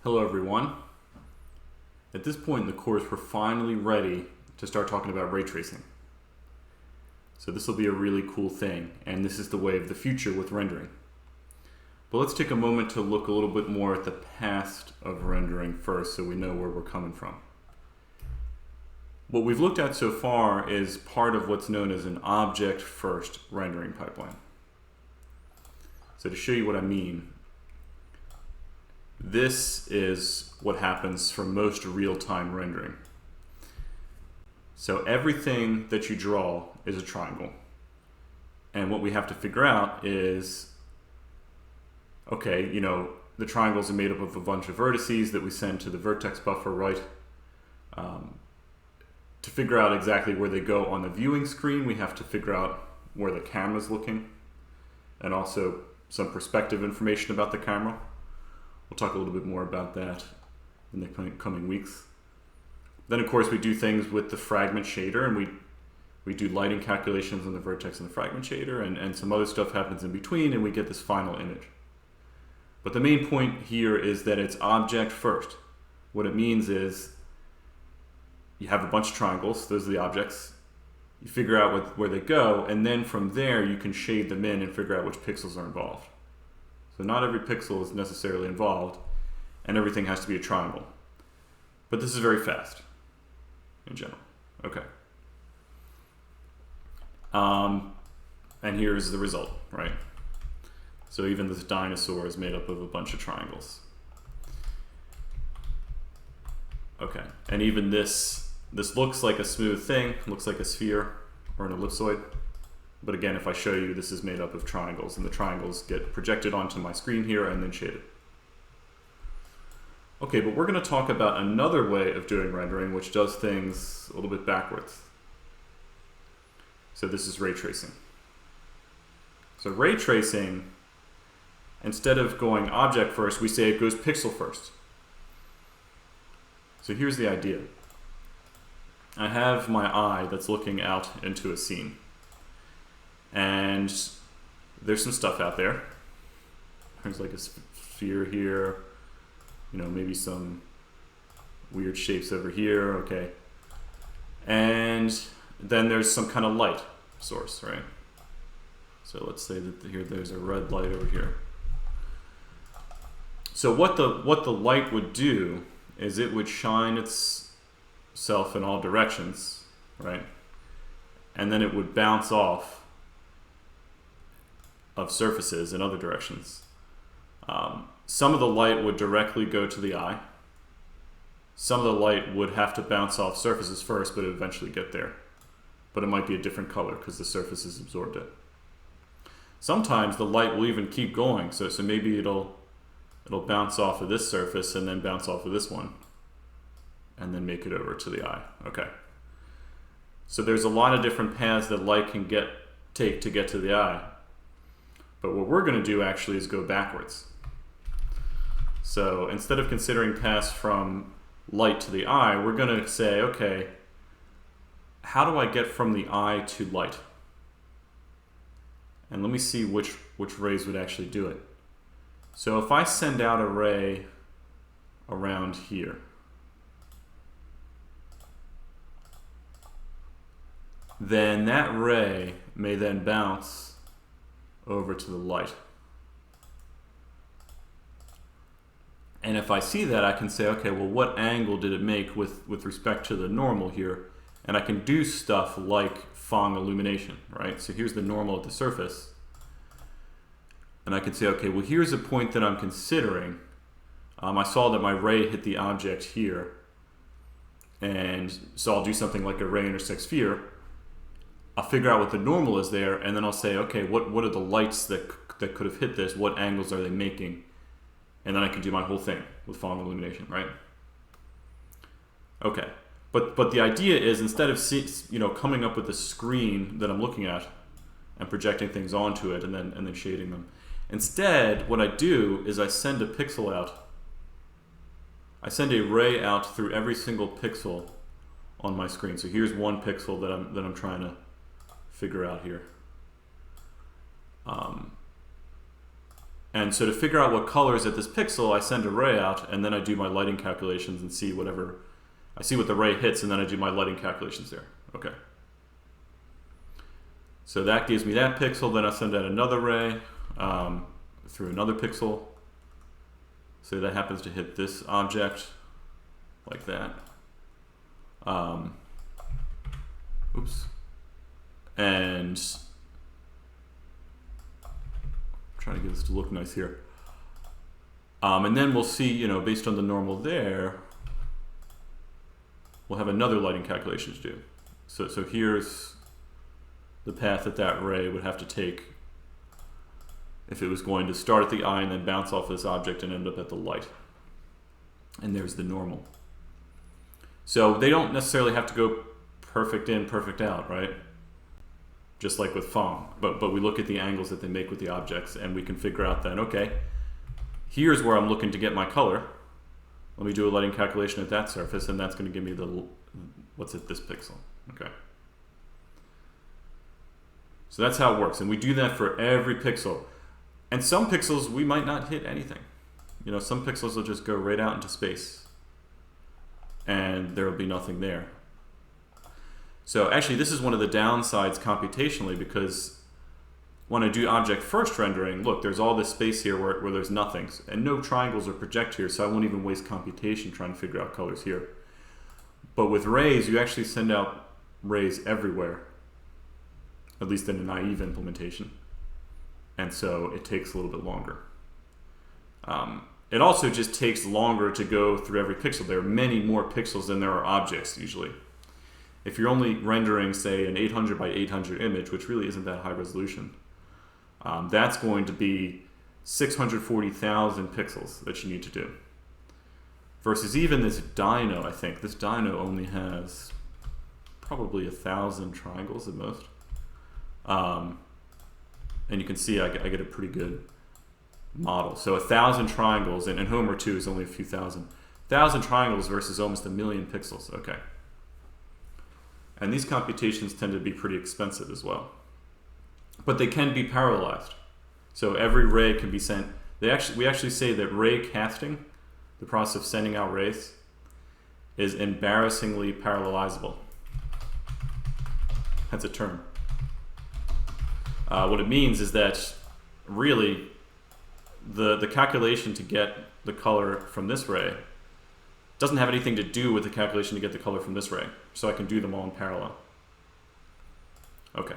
Hello everyone. At this point in the course, we're finally ready to start talking about ray tracing. So this will be a really cool thing, and this is the way of the future with rendering. But let's take a moment to look a little bit more at the past of rendering first so we know where we're coming from. What we've looked at so far is part of what's known as an object-first rendering pipeline. So to show you what I mean, this is what happens for most real-time rendering. So everything that you draw is a triangle. And what we have to figure out is, okay, the triangles are made up of a bunch of vertices that we send to the vertex buffer, right? To figure out exactly where they go on the viewing screen, we have to figure out where the camera's looking, and also some perspective information about the camera. We'll talk a little bit more about that in the coming weeks. Then, of course, we do things with the fragment shader, and we do lighting calculations on the vertex and the fragment shader, and some other stuff happens in between, and we get this final image. But the main point here is that it's object first. What it means is you have a bunch of triangles, those are the objects. You figure out where they go, and then from there you can shade them in and figure out which pixels are involved. So not every pixel is necessarily involved, and everything has to be a triangle. But this is very fast, in general. Okay. And here's the result, right? So even this dinosaur is made up of a bunch of triangles. Okay, and even this looks like a smooth thing, looks like a sphere or an ellipsoid. But again, if I show you, this is made up of triangles, and the triangles get projected onto my screen here and then shaded. Okay, but we're going to talk about another way of doing rendering, which does things a little bit backwards. So this is ray tracing. So ray tracing, instead of going object first, we say it goes pixel first. So here's the idea. I have my eye that's looking out into a scene. And there's some stuff out there. There's like a sphere here, maybe some weird shapes over here, okay. And then there's some kind of light source, right? So let's say that there's a red light over here. So what the light would do is it would shine itself in all directions, right? And then it would bounce off of surfaces in other directions. Some of the light would directly go to the eye. Some of the light would have to bounce off surfaces first, but it would eventually get there. But it might be a different color because the surface has absorbed it. Sometimes the light will even keep going, so maybe it'll bounce off of this surface and then bounce off of this one, and then make it over to the eye. Okay. So there's a lot of different paths that light can take to get to the eye. But what we're going to do actually is go backwards. So instead of considering paths from light to the eye, we're going to say, okay, how do I get from the eye to light? And let me see which rays would actually do it. So if I send out a ray around here, then that ray may then bounce over to the light. And if I see that, I can say, okay, well, what angle did it make with respect to the normal here? And I can do stuff like Fong Illumination, right? So here's the normal at the surface. And I can say, okay, well, here's a point that I'm considering. I saw that my ray hit the object here. And so I'll do something like a ray intersects sphere. I'll figure out what the normal is there, and then I'll say, okay, what are the lights that could have hit this? What angles are they making? And then I can do my whole thing with Fong Illumination, right? Okay, but the idea is, instead of coming up with a screen that I'm looking at and projecting things onto it and then shading them, instead what I do is I send a pixel out. I send a ray out through every single pixel on my screen. So here's one pixel that I'm trying to figure out here. And so to figure out what color is at this pixel, I send a ray out, and then I do my lighting calculations and see whatever, I see what the ray hits, and then I do my lighting calculations there. Okay. So that gives me that pixel, then I send out another ray through another pixel. So that happens to hit this object, like that. Oops. And trying to get this to look nice here. And then we'll see, you know, based on the normal there, we'll have another lighting calculation to do. So here's the path that that ray would have to take if it was going to start at the eye and then bounce off this object and end up at the light. And there's the normal. So they don't necessarily have to go perfect in, perfect out, right? Just like with Fong. But we look at the angles that they make with the objects, and we can figure out then, okay, here's where I'm looking to get my color. Let me do a lighting calculation at that surface, and that's going to give me the, what's at this pixel. Okay. So that's how it works, and we do that for every pixel. And some pixels we might not hit anything. You know, some pixels will just go right out into space, and there will be nothing there. So actually, this is one of the downsides computationally, because when I do object first rendering, look, there's all this space here where there's nothing, and no triangles or project here, so I won't even waste computation trying to figure out colors here. But with rays, you actually send out rays everywhere, at least in a naive implementation. And so it takes a little bit longer. It also just takes longer to go through every pixel. There are many more pixels than there are objects usually. If you're only rendering, say, an 800 by 800 image, which really isn't that high resolution, that's going to be 640,000 pixels that you need to do. Versus even this dino, I think. This dino only has probably 1,000 triangles at most. And you can see I get a pretty good model. So 1,000 triangles, and Homer 2 is only a few thousand. 1,000 triangles versus almost 1,000,000 pixels. Okay. And these computations tend to be pretty expensive as well. But they can be parallelized. So every ray can be sent. We actually say that ray casting, the process of sending out rays, is embarrassingly parallelizable. That's a term. What it means is that really the calculation to get the color from this ray doesn't have anything to do with the calculation to get the color from this ray. So I can do them all in parallel. Okay.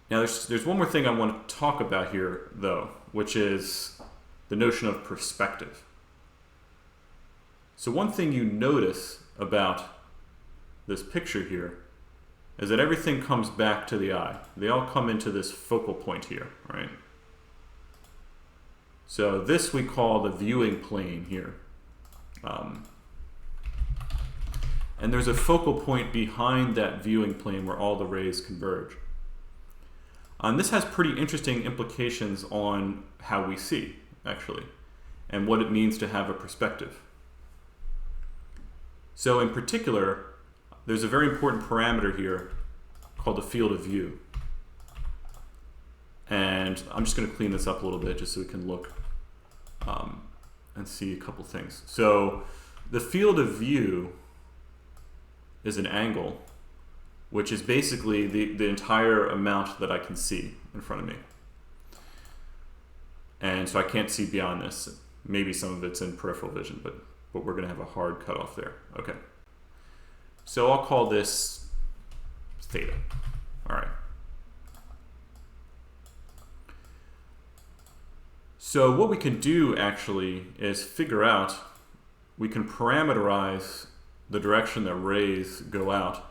Now there's one more thing I want to talk about here, though, which is the notion of perspective. So one thing you notice about this picture here is that everything comes back to the eye. They all come into this focal point here, right? So this we call the viewing plane here. And there's a focal point behind that viewing plane where all the rays converge. And this has pretty interesting implications on how we see, actually, and what it means to have a perspective. So in particular, there's a very important parameter here called the field of view. And I'm just going to clean this up a little bit just so we can look and see a couple things. So the field of view is an angle, which is basically the entire amount that I can see in front of me. And so I can't see beyond this. Maybe some of it's in peripheral vision, but we're going to have a hard cutoff there. Okay. So I'll call this theta. All right. So what we can do actually is figure out, we can parameterize the direction that rays go out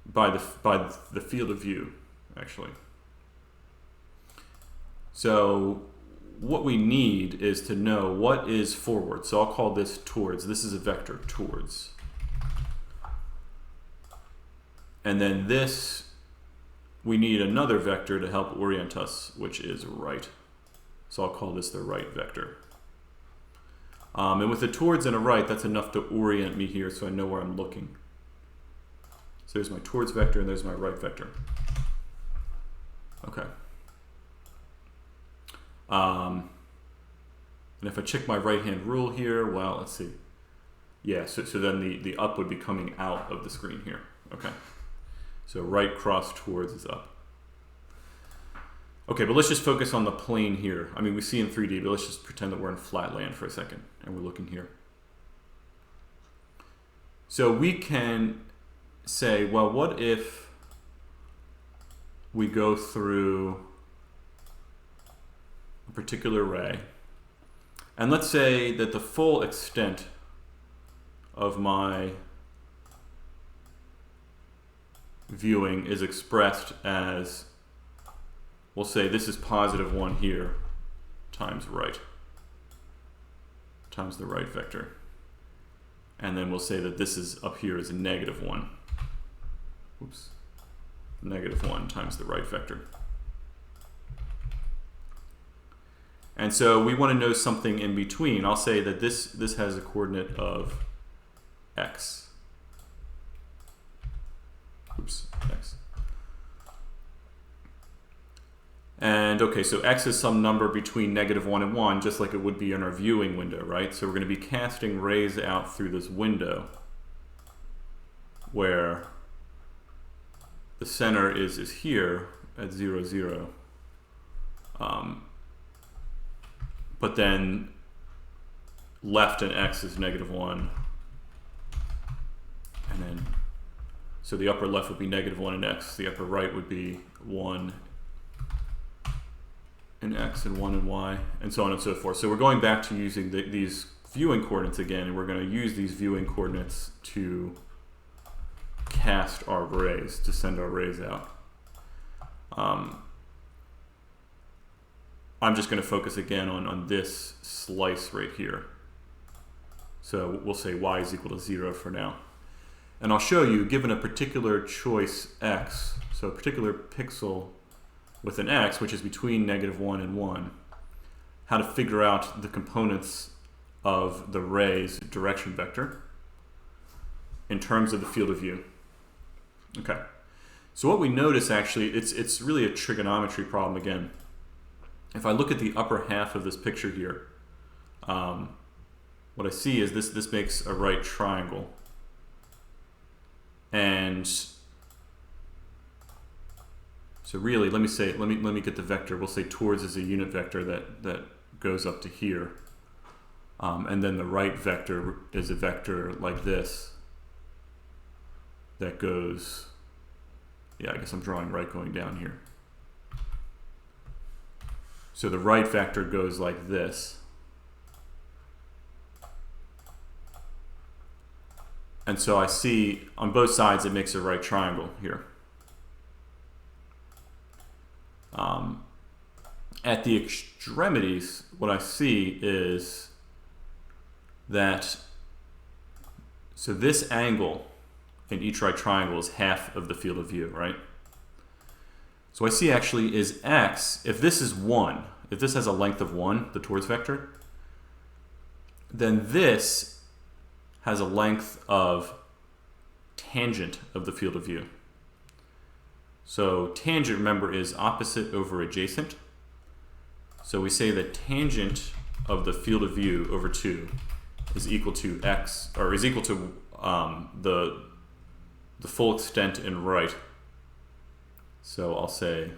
by the field of view, actually. So what we need is to know what is forward. So I'll call this towards. This is a vector, towards. And then this, we need another vector to help orient us, which is right. So I'll call this the right vector. And with a towards and a right, that's enough to orient me here so I know where I'm looking. So there's my towards vector and there's my right vector. Okay. And if I check my right-hand rule here, well, let's see. Yeah, so then the up would be coming out of the screen here. Okay. So right cross towards is up. Okay, but let's just focus on the plane here. I mean, we see in 3D, but let's just pretend that we're in flat land for a second, and we're looking here. So we can say, well, what if we go through a particular ray, and let's say that the full extent of my viewing is expressed as, we'll say this is +1 here times right, times the right vector. And then we'll say that this is up here is a -1. Oops. -1 times the right vector. And so we want to know something in between. I'll say that this has a coordinate of x. Oops, x. And okay, so x is some number between -1 and 1, just like it would be in our viewing window, right? So we're going to be casting rays out through this window where the center is here at 0, 0. But then left in x is -1. And then, so the upper left would be -1 in x. The upper right would be 1 in x and 1 in y, and so on and so forth. So we're going back to using these viewing coordinates again, and we're going to use these viewing coordinates to cast our rays, to send our rays out. I'm just going to focus again on this slice right here. So we'll say y is equal to 0 for now. And I'll show you, given a particular choice x, so a particular pixel with an x, which is between -1 and 1, how to figure out the components of the ray's direction vector in terms of the field of view. Okay, so what we notice actually, it's really a trigonometry problem again. If I look at the upper half of this picture here, what I see is this makes a right triangle. And so really, let me get the vector. We'll say towards is a unit vector that goes up to here. And then the right vector is a vector like this that goes, yeah, I guess I'm drawing right going down here. So the right vector goes like this. And so I see on both sides it makes a right triangle here. At the extremities, what I see is that, so this angle in each right triangle is half of the field of view, right? So I see actually is x, if this is 1, if this has a length of 1, the towards vector, then this has a length of tangent of the field of view. So tangent, remember, is opposite over adjacent. So we say that tangent of the field of view over 2 is equal to x, or is equal to the full extent in right. So I'll say